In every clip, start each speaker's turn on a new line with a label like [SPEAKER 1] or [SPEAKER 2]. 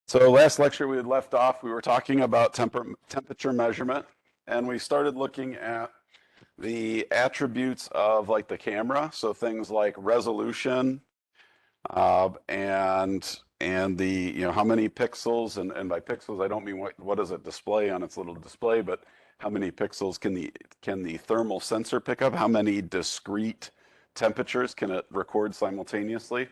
[SPEAKER 1] So last lecture we had left off, we were talking about temperature measurement, and we started looking at the attributes of like the camera, so things like resolution, and the how many pixels, and by pixels I don't mean what does it display on its little display, but how many pixels can the thermal sensor pick up? How many discrete temperatures can it record simultaneously?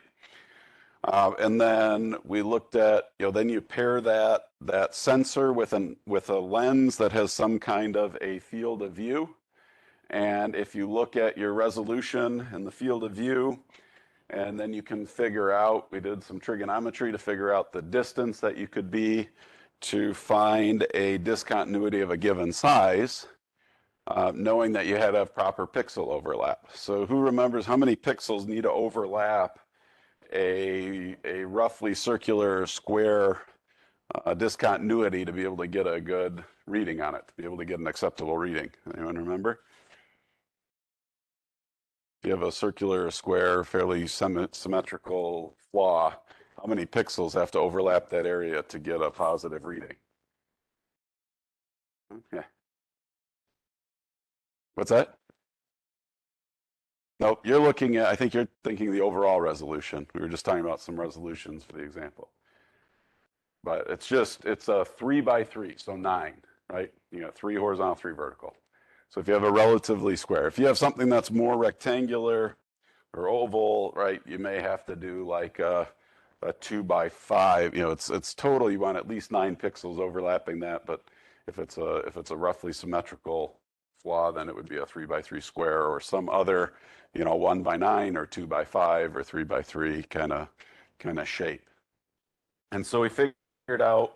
[SPEAKER 1] And then we looked at, then you pair that sensor with a lens that has some kind of a field of view. And if you look at your resolution in the field of view, and then you can figure out, we did some trigonometry to figure out the distance that you could be to find a discontinuity of a given size, knowing that you had to have proper pixel overlap. So who remembers how many pixels need to overlap a roughly circular square discontinuity to be able to get a good reading on it, to be able to get an acceptable reading? Anyone remember? If you have a circular square, fairly symmetrical flaw, how many pixels have to overlap that area to get a positive reading? Okay. What's that? Nope, you're looking at, I think you're thinking the overall resolution. We were just talking about some resolutions for the example. But it's a 3 by 3, so 9, right? You got 3 horizontal, 3 vertical. So if you have a relatively square, if you have something that's more rectangular or oval, right, you may have to do like a 2 by 5. It's total, you want at least 9 pixels overlapping that, but if it's a roughly symmetrical flaw, then it would be a 3 by 3 square or some other, 1 by 9 or 2 by 5 or 3 by 3 kind of shape. And so we figured out,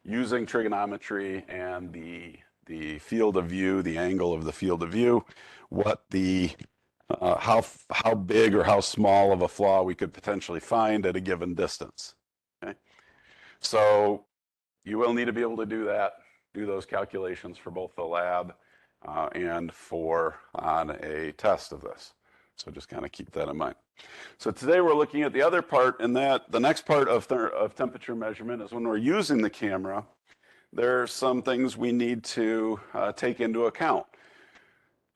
[SPEAKER 1] using trigonometry and the field of view, the angle of the field of view, what the how big or how small of a flaw we could potentially find at a given distance. Okay, so you will need to be able to do those calculations for both the lab and on a test of this. So just kind of keep that in mind. So today we're looking at the other part, and that the next part of temperature measurement is when we're using the camera, there are some things we need to take into account.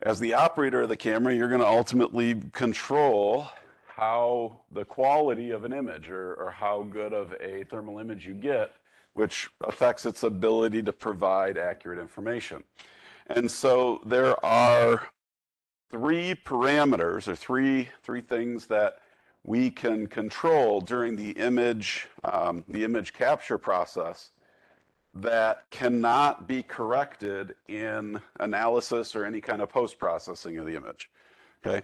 [SPEAKER 1] As the operator of the camera, you're going to ultimately control how the quality of an image or how good of a thermal image you get, which affects its ability to provide accurate information. And so there are 3 parameters or three things that we can control during the image capture process that cannot be corrected in analysis or any kind of post-processing of the image. Okay,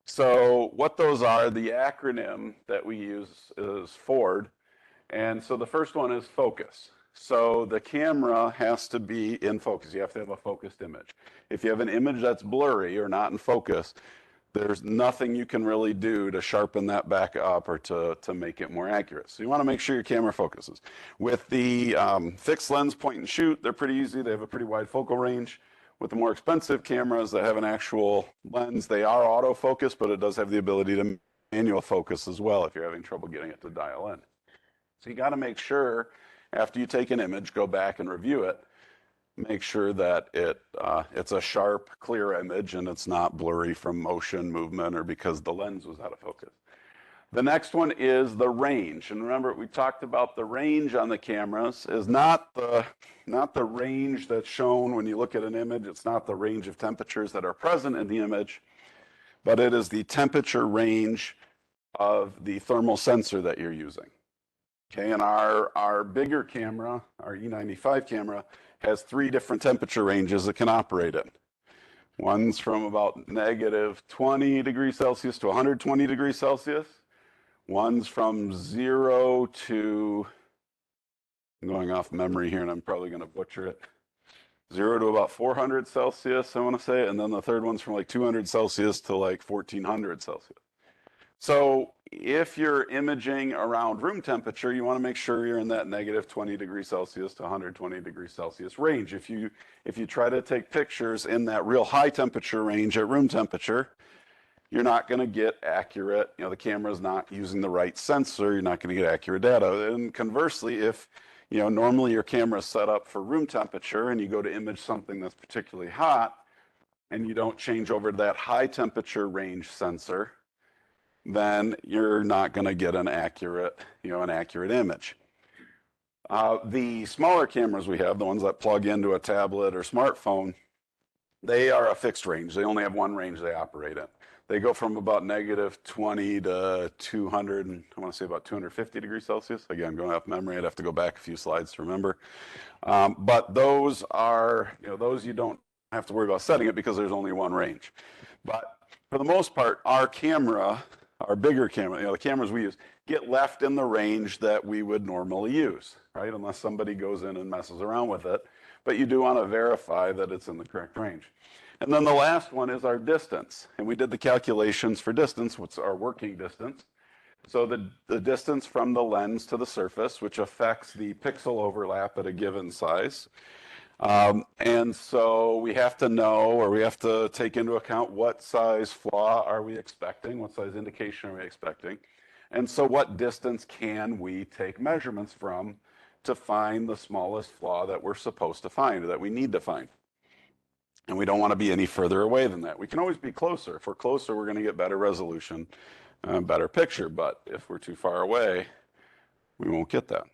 [SPEAKER 1] so what those are, the acronym that we use is FORD, and so the first one is focus. So the camera has to be in focus. You have to have a focused image. If you have an image that's blurry or not in focus, there's nothing you can really do to sharpen that back up or to make it more accurate. So you want to make sure your camera focuses. With the fixed lens point and shoot, they're pretty easy. They have a pretty wide focal range. With the more expensive cameras that have an actual lens, they are autofocus, but it does have the ability to manual focus as well if you're having trouble getting it to dial in. So you got to make sure, after you take an image, go back and review it, make sure that it's a sharp, clear image and it's not blurry from motion, movement, or because the lens was out of focus. The next one is the range. And remember, we talked about the range on the cameras is not the range that's shown when you look at an image. It's not the range of temperatures that are present in the image, but it is the temperature range of the thermal sensor that you're using. Okay, and our bigger camera, our E95 camera, has 3 different temperature ranges it can operate in. One's from about -20 degrees Celsius to 120 degrees Celsius. One's from 0 to, I'm going off memory here and I'm probably going to butcher it, 0 to about 400 Celsius, I want to say, and then the third one's from like 200 Celsius to like 1400 Celsius. So if you're imaging around room temperature, you want to make sure you're in that -20 degrees Celsius to 120 degrees Celsius range. If you try to take pictures in that real high temperature range at room temperature, you're not going to get accurate, the camera's not using the right sensor, you're not going to get accurate data. And conversely, if, normally your camera is set up for room temperature and you go to image something that's particularly hot and you don't change over to that high temperature range sensor, then you're not going to get an accurate, an accurate image. The smaller cameras we have, the ones that plug into a tablet or smartphone, they are a fixed range. They only have one range they operate in. They go from about -20 to 200, and I want to say about 250 degrees Celsius. Again, going off memory, I'd have to go back a few slides to remember. But those are, those you don't have to worry about setting it because there's only one range. But for the most part, our camera, our bigger camera, the cameras we use, get left in the range that we would normally use, right? Unless somebody goes in and messes around with it. But you do want to verify that it's in the correct range. And then the last one is our distance. And we did the calculations for distance, what's our working distance. So the distance from the lens to the surface, which affects the pixel overlap at a given size. And so we have to know, or we have to take into account what size flaw are we expecting, what size indication are we expecting. And so what distance can we take measurements from to find the smallest flaw that we're supposed to find, or that we need to find. And we don't want to be any further away than that. We can always be closer. If we're closer, we're going to get better resolution, better picture. But if we're too far away, we won't get that.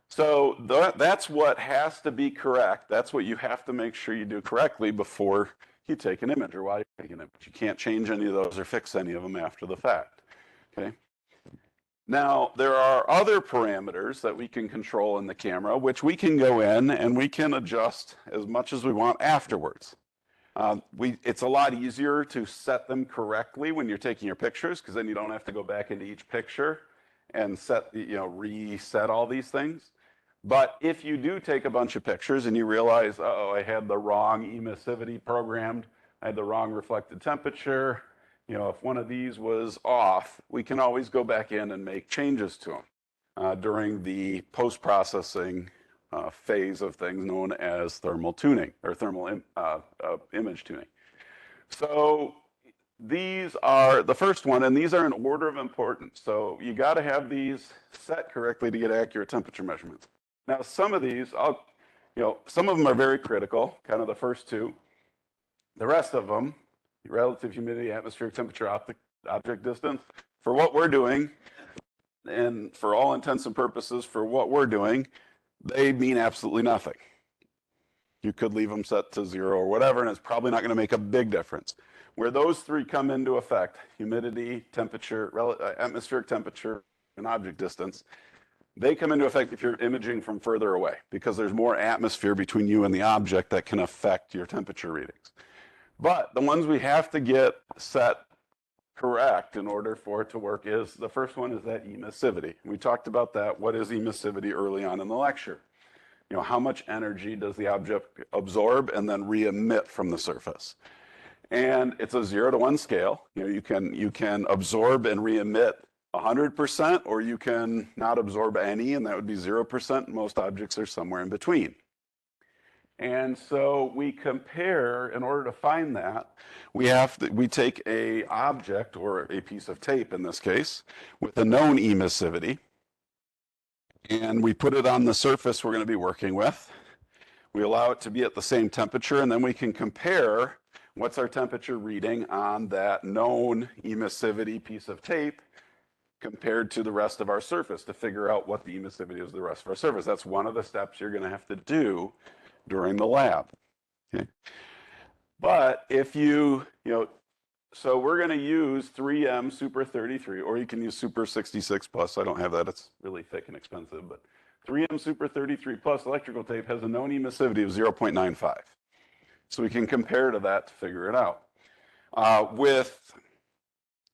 [SPEAKER 1] So that's what has to be correct. That's what you have to make sure you do correctly before you take an image or while you're taking an image. You can't change any of those or fix any of them after the fact. Okay. Now, there are other parameters that we can control in the camera, which we can go in and we can adjust as much as we want afterwards. It's a lot easier to set them correctly when you're taking your pictures, because then you don't have to go back into each picture and reset all these things. But if you do take a bunch of pictures and you realize, oh, I had the wrong emissivity programmed, I had the wrong reflected temperature, if one of these was off, we can always go back in and make changes to them during the post-processing phase of things known as thermal tuning or thermal image tuning. So these are the first one, and these are in order of importance. So you got to have these set correctly to get accurate temperature measurements. Now, some of these, some of them are very critical, kind of the first two. The rest of them, relative humidity, atmospheric temperature, object distance, for what we're doing, and for all intents and purposes, for what we're doing, they mean absolutely nothing. You could leave them set to 0 or whatever, and it's probably not going to make a big difference. Where those three come into effect, humidity, temperature, atmospheric temperature, and object distance, they come into effect if you're imaging from further away, because there's more atmosphere between you and the object that can affect your temperature readings. But the ones we have to get set correct in order for it to work is, the first one is that emissivity. We talked about that. What is emissivity early on in the lecture? How much energy does the object absorb and then re-emit from the surface? And it's a 0 to 1 scale. You can absorb and re-emit 100%, or you can not absorb any, and that would be 0%. Most objects are somewhere in between. And so we compare, in order to find that, we take a object, or a piece of tape in this case, with a known emissivity, and we put it on the surface we're going to be working with. We allow it to be at the same temperature, and then we can compare what's our temperature reading on that known emissivity piece of tape compared to the rest of our surface to figure out what the emissivity is of the rest of our surface. That's one of the steps you're going to have to do during the lab. Okay. But if so we're going to use 3M Super 33, or you can use Super 66 Plus. I don't have that. It's really thick and expensive. But 3M Super 33 Plus electrical tape has a known emissivity of 0.95. So we can compare to that to figure it out. With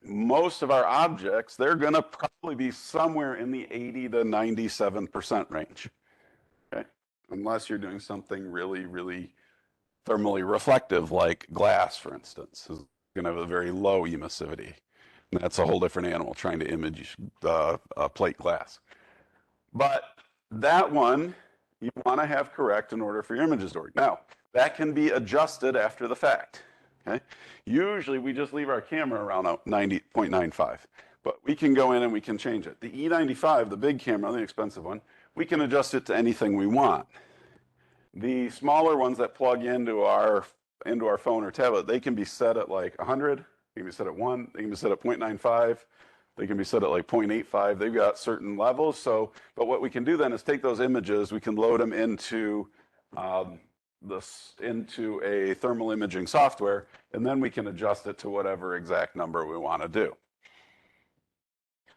[SPEAKER 1] most of our objects, they're going to probably be somewhere in the 80 to 97% range. Okay? Unless you're doing something really, really thermally reflective, like glass, for instance, is going to have a very low emissivity. And that's a whole different animal, trying to image plate glass. But that one, you want to have correct in order for your images to work. Now, that can be adjusted after the fact. Okay? Usually we just leave our camera around 90.95, but we can go in and we can change it. The E95, the big camera, the expensive one, we can adjust it to anything we want. The smaller ones that plug into our phone or tablet, they can be set at like 100, they can be set at 1, they can be set at 0.95, they can be set at like 0.85. They've got certain levels. So, but what we can do then is take those images, we can load them into into a thermal imaging software, and then we can adjust it to whatever exact number we want to do.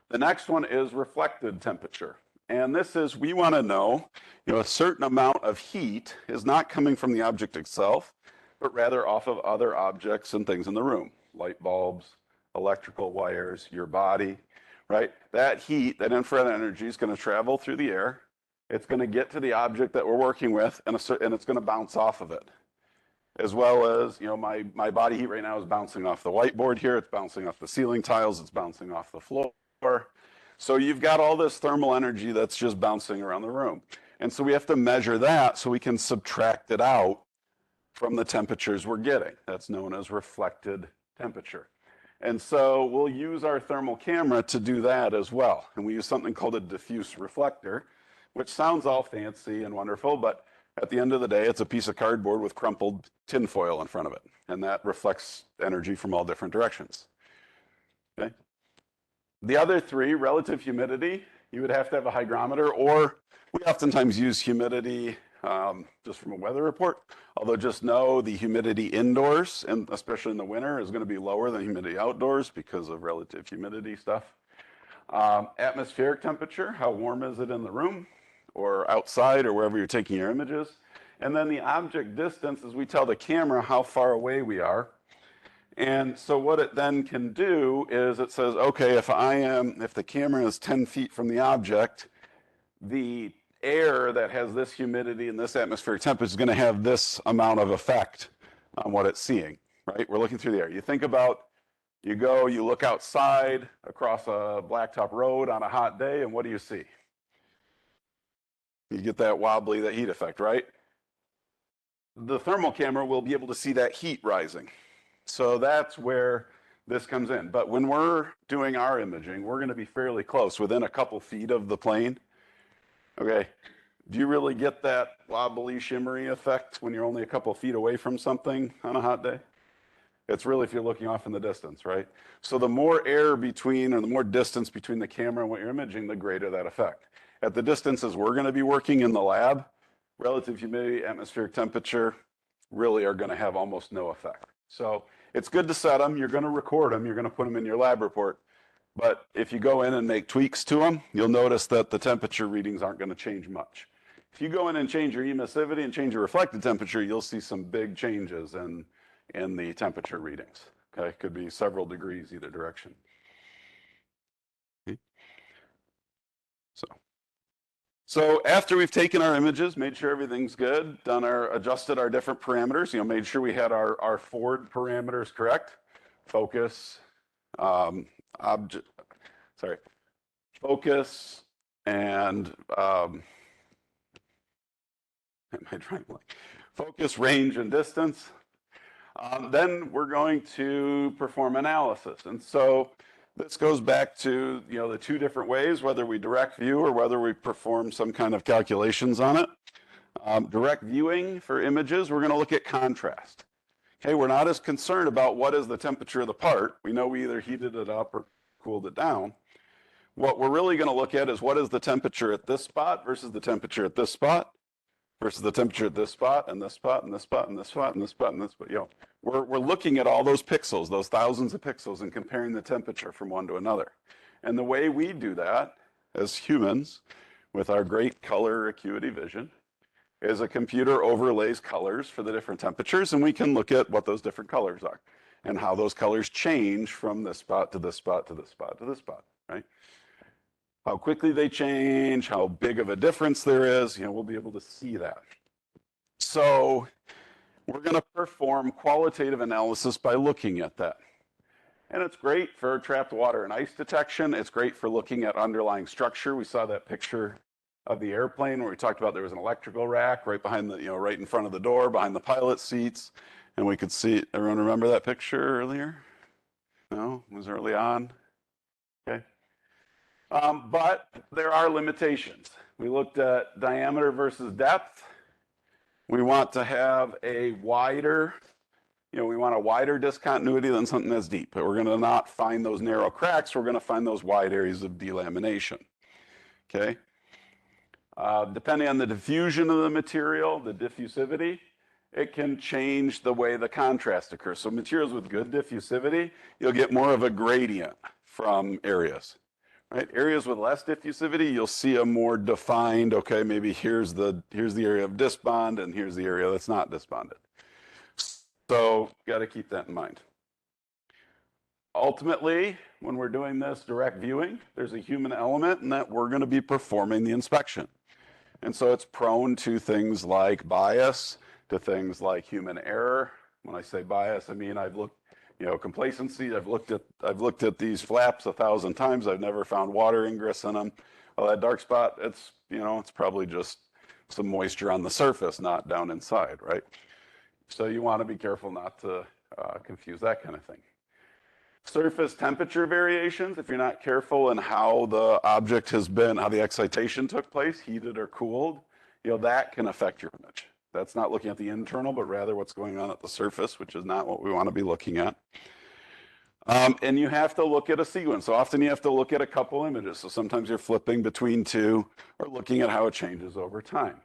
[SPEAKER 1] The next one is reflected temperature. And this is, we want to know, a certain amount of heat is not coming from the object itself, but rather off of other objects and things in the room, light bulbs, electrical wires, your body, right? That heat, that infrared energy is going to travel through the air. It's going to get to the object that we're working with, and it's going to bounce off of it. As well as, my body heat right now is bouncing off the whiteboard here. It's bouncing off the ceiling tiles. It's bouncing off the floor. So you've got all this thermal energy that's just bouncing around the room. And so we have to measure that so we can subtract it out from the temperatures we're getting. That's known as reflected temperature. And so we'll use our thermal camera to do that as well. And we use something called a diffuse reflector, which sounds all fancy and wonderful, but at the end of the day, it's a piece of cardboard with crumpled tinfoil in front of it. And that reflects energy from all different directions. Okay? The other three, relative humidity, you would have to have a hygrometer, or we oftentimes use humidity just from a weather report. Although just know the humidity indoors, and especially in the winter, is going to be lower than humidity outdoors because of relative humidity stuff. Atmospheric temperature, how warm is it in the room or outside or wherever you're taking your images. And then the object distance is we tell the camera how far away we are. And so what it then can do is it says, okay, if the camera is 10 feet from the object, the air that has this humidity and this atmospheric temperature is going to have this amount of effect on what it's seeing, right? We're looking through the air. You think about, you look outside across a blacktop road on a hot day, and what do you see? You get that wobbly, that heat effect, right? The thermal camera will be able to see that heat rising. So that's where this comes in. But when we're doing our imaging, we're going to be fairly close, within a couple feet of the plane. Okay, do you really get that wobbly, shimmery effect when you're only a couple feet away from something on a hot day? It's really if you're looking off in the distance, right? So the more air between, or the more distance between the camera and what you're imaging, the greater that effect. At the distances we're going to be working in the lab, relative humidity, atmospheric temperature really are going to have almost no effect. So it's good to set them. You're going to record them. You're going to put them in your lab report. But if you go in and make tweaks to them, you'll notice that the temperature readings aren't going to change much. If you go in and change your emissivity and change your reflected temperature, you'll see some big changes in the temperature readings. Okay, could be several degrees either direction. Okay. So after we've taken our images, made sure everything's good, adjusted our different parameters, made sure we had our Ford parameters correct, focus, focus, and focus, range, and distance. Then we're going to perform analysis. And so this goes back to the two different ways, whether we direct view or whether we perform some kind of calculations on it. Direct viewing for images, we're going to look at contrast. Okay, we're not as concerned about what is the temperature of the part. We know we either heated it up or cooled it down. What we're really going to look at is what is the temperature at this spot versus the temperature at this spot versus the temperature at this spot and this spot and this spot and this spot and this spot and this spot. We're looking at all those pixels, those thousands of pixels, and comparing the temperature from one to another. And the way we do that as humans, with our great color acuity vision, is a computer overlays colors for the different temperatures, and we can look at what those different colors are and how those colors change from this spot to this spot to this spot to this spot, right? How quickly they change, how big of a difference there is, we'll be able to see that. So we're going to perform qualitative analysis by looking at that. And it's great for trapped water and ice detection. It's great for looking at underlying structure. We saw that picture of the airplane where we talked about there was an electrical rack right behind right in front of the door, behind the pilot seats. And we could see, everyone remember that picture earlier? No, it was early on. Okay. But there are limitations. We looked at diameter versus depth. We want to have a wider, we want a wider discontinuity than something that's deep. But we're going to not find those narrow cracks. We're going to find those wide areas of delamination. Okay. Depending on the diffusion of the material, the diffusivity, it can change the way the contrast occurs. So materials with good diffusivity, you'll get more of a gradient from areas. Right? Areas with less diffusivity, you'll see a more defined, okay, maybe here's the area of disbond and here's the area that's not disbonded. So got to keep that in mind. Ultimately, when we're doing this direct viewing, there's a human element in that we're going to be performing the inspection. And so it's prone to things like bias, to things like human error. When I say bias, I mean I've looked, complacency. I've looked at these flaps 1,000 times. I've never found water ingress in them. Well, that dark spot, it's probably just some moisture on the surface, not down inside, right? So you want to be careful not to confuse that kind of thing. Surface temperature variations, if you're not careful in how the object has been, how the excitation took place, heated or cooled, that can affect your image. That's not looking at the internal, but rather what's going on at the surface, which is not what we want to be looking at. And you have to look at a sequence. So often you have to look at a couple images. So sometimes you're flipping between two or looking at how it changes over time.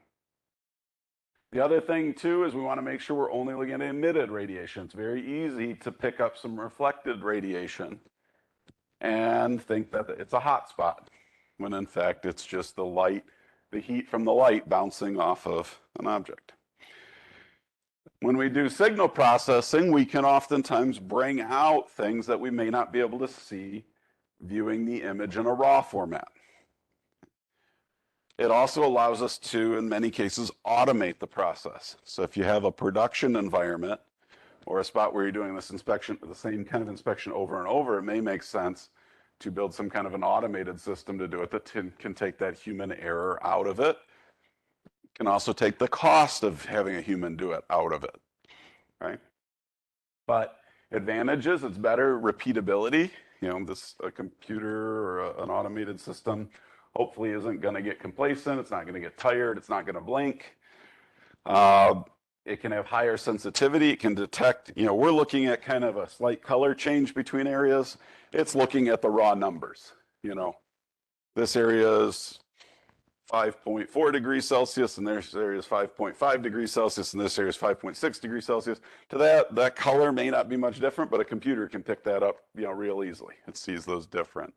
[SPEAKER 1] The other thing too is we want to make sure we're only looking at emitted radiation. It's very easy to pick up some reflected radiation and think that it's a hot spot, when in fact it's just the light, the heat from the light bouncing off of an object. When we do signal processing, we can oftentimes bring out things that we may not be able to see viewing the image in a raw format. It also allows us to, in many cases, automate the process. So if you have a production environment or a spot where you're doing this inspection, the same kind of inspection over and over, it may make sense to build some kind of an automated system to do it that can take that human error out of it. Can also take the cost of having a human do it out of it, right? But advantages, it's better repeatability. A computer or an automated system hopefully isn't going to get complacent. It's not going to get tired. It's not going to blink. It can have higher sensitivity. It can detect, we're looking at kind of a slight color change between areas. It's looking at the raw numbers. This area is 5.4 degrees Celsius, and this area is 5.5 degrees Celsius, and this area is 5.6 degrees Celsius. To that color may not be much different, but a computer can pick that up, real easily. It sees those different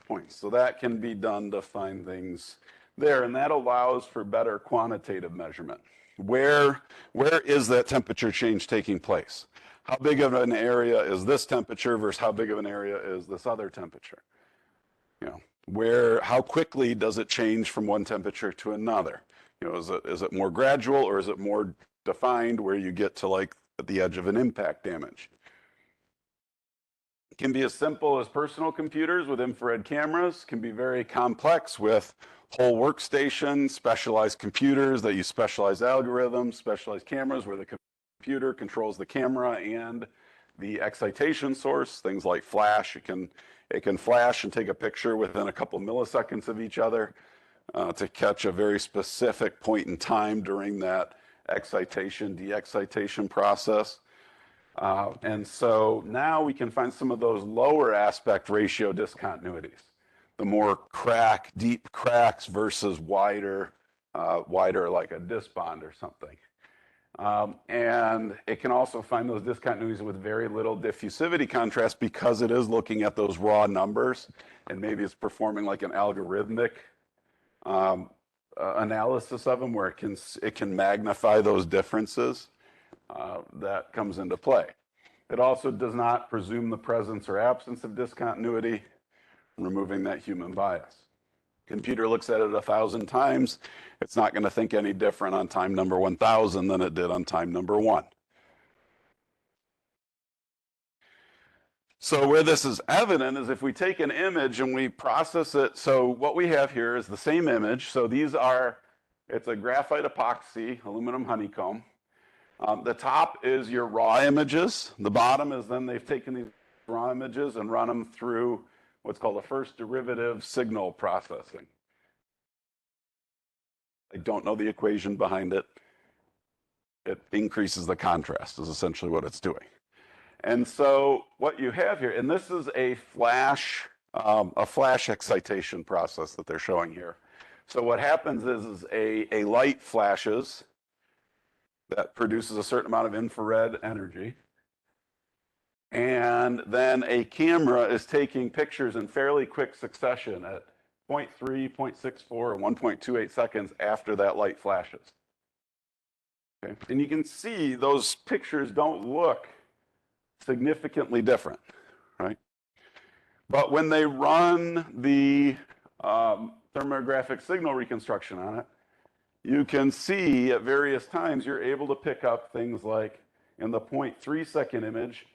[SPEAKER 1] points. So that can be done to find things there, and that allows for better quantitative measurement. Where is that temperature change taking place? How big of an area is this temperature versus how big of an area is this other temperature? How quickly does it change from one temperature to another? Is it more gradual, or is it more defined where you get to like at the edge of an impact damage? It can be as simple as personal computers with infrared cameras, can be very complex with whole workstations, specialized computers that use specialized algorithms, specialized cameras where the computer controls the camera and the excitation source, things like flash. It can flash and take a picture within a couple milliseconds of each other to catch a very specific point in time during that excitation, de-excitation process. And so now we can find some of those lower aspect ratio discontinuities, the more deep cracks versus wider like a disbond or something. And it can also find those discontinuities with very little diffusivity contrast because it is looking at those raw numbers, and maybe it's performing like an algorithmic analysis of them where it can magnify those differences. That comes into play. It also does not presume the presence or absence of discontinuity, removing that human bias. Computer looks at it 1,000 times. It's not going to think any different on time number 1,000 than it did on time number 1. So where this is evident is if we take an image and we process it. So what we have here is the same image. So it's a graphite epoxy aluminum honeycomb. The top is your raw images. The bottom is then they've taken these raw images and run them through what's called a first derivative signal processing. I don't know the equation behind it. It increases the contrast is essentially what it's doing. And so what you have here, and this is a flash excitation process that they're showing here. So what happens is a light flashes that produces a certain amount of infrared energy. And then a camera is taking pictures in fairly quick succession at 0.3, 0.64, and 1.28 seconds after that light flashes. Okay? And you can see those pictures don't look significantly different, right? But when they run the thermographic signal reconstruction on it, you can see at various times you're able to pick up things like in the 0.3 second image,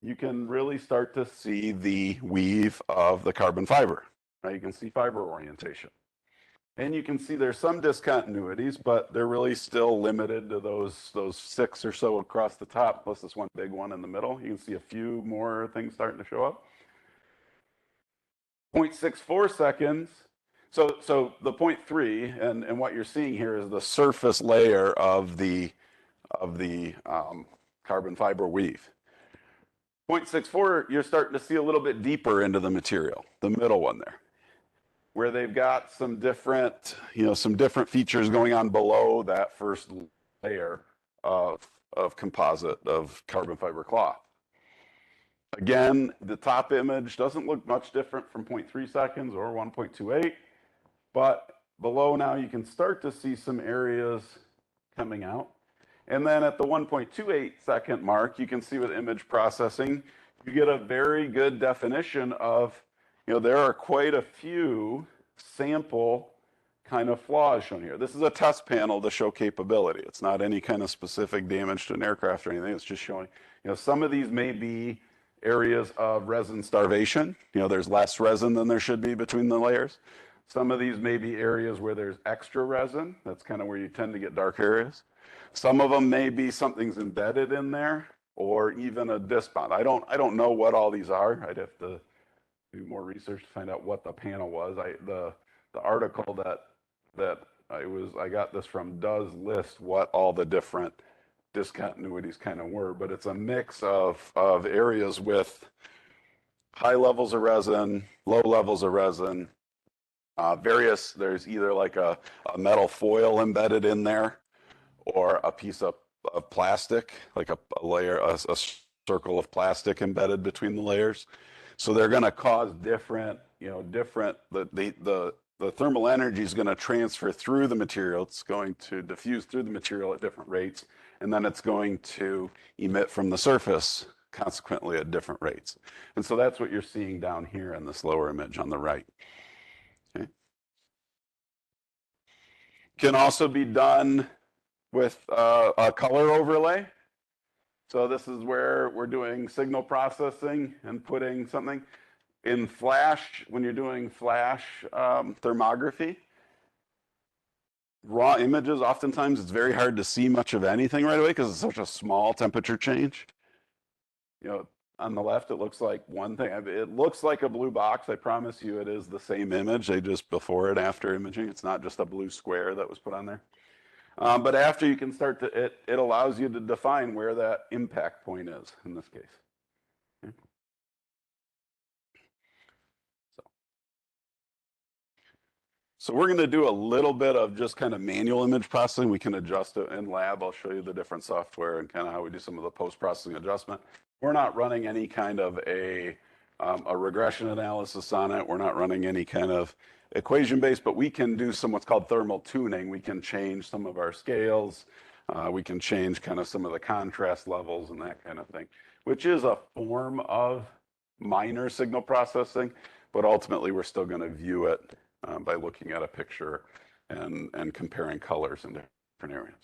[SPEAKER 1] you can really start to see the weave of the carbon fiber. Right? You can see fiber orientation. And you can see there's some discontinuities, but they're really still limited to those 6 or so across the top, plus this one big one in the middle. You can see a few more things starting to show up. 0.64 seconds. So the 0.3, and what you're seeing here is the surface layer of the carbon fiber weave. 0.64, you're starting to see a little bit deeper into the material, the middle one there, where they've got some different features going on below that first layer of composite of carbon fiber cloth. Again, the top image doesn't look much different from 0.3 seconds or 1.28, but below now you can start to see some areas coming out. And then at the 1.28 second mark, you can see with image processing, you get a very good definition of, there are quite a few sample kind of flaws shown here. This is a test panel to show capability. It's not any kind of specific damage to an aircraft or anything. It's just showing, some of these may be areas of resin starvation. There's less resin than there should be between the layers. Some of these may be areas where there's extra resin. That's kind of where you tend to get dark areas. Some of them may be something's embedded in there, or even a disc bond. I don't know what all these are. I'd have to do more research to find out what the panel was. The article that I got this from does list what all the different discontinuities kind of were, but it's a mix of areas with high levels of resin, low levels of resin, there's either like a metal foil embedded in there, or a piece of plastic, like a layer, a circle of plastic embedded between the layers. So they're going to cause different, the thermal energy is going to transfer through the material. It's going to diffuse through the material at different rates, and then it's going to emit from the surface consequently at different rates. And so that's what you're seeing down here in this lower image on the right. Okay. Can also be done with a color overlay. So this is where we're doing signal processing and putting something in flash. When you're doing flash thermography, raw images, oftentimes it's very hard to see much of anything right away because it's such a small temperature change. On the left, it looks like one thing. It looks like a blue box. I promise you it is the same image. They just before and after imaging. It's not just a blue square that was put on there. But after you can start to, it allows you to define where that impact point is in this case. Okay. So we're going to do a little bit of just kind of manual image processing. We can adjust it in lab. I'll show you the different software and kind of how we do some of the post-processing adjustment. We're not running any kind of a regression analysis on it. We're not running any kind of equation-based, but we can do some what's called thermal tuning. We can change some of our scales. We can change kind of some of the contrast levels and that kind of thing, which is a form of minor signal processing, but ultimately we're still going to view it by looking at a picture and comparing colors in different areas.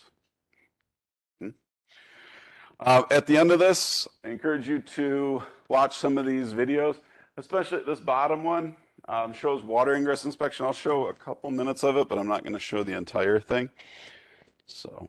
[SPEAKER 1] At the end of this, I encourage you to watch some of these videos, especially this bottom one. Shows water ingress inspection. I'll show a couple minutes of it, but I'm not going to show the entire thing. So.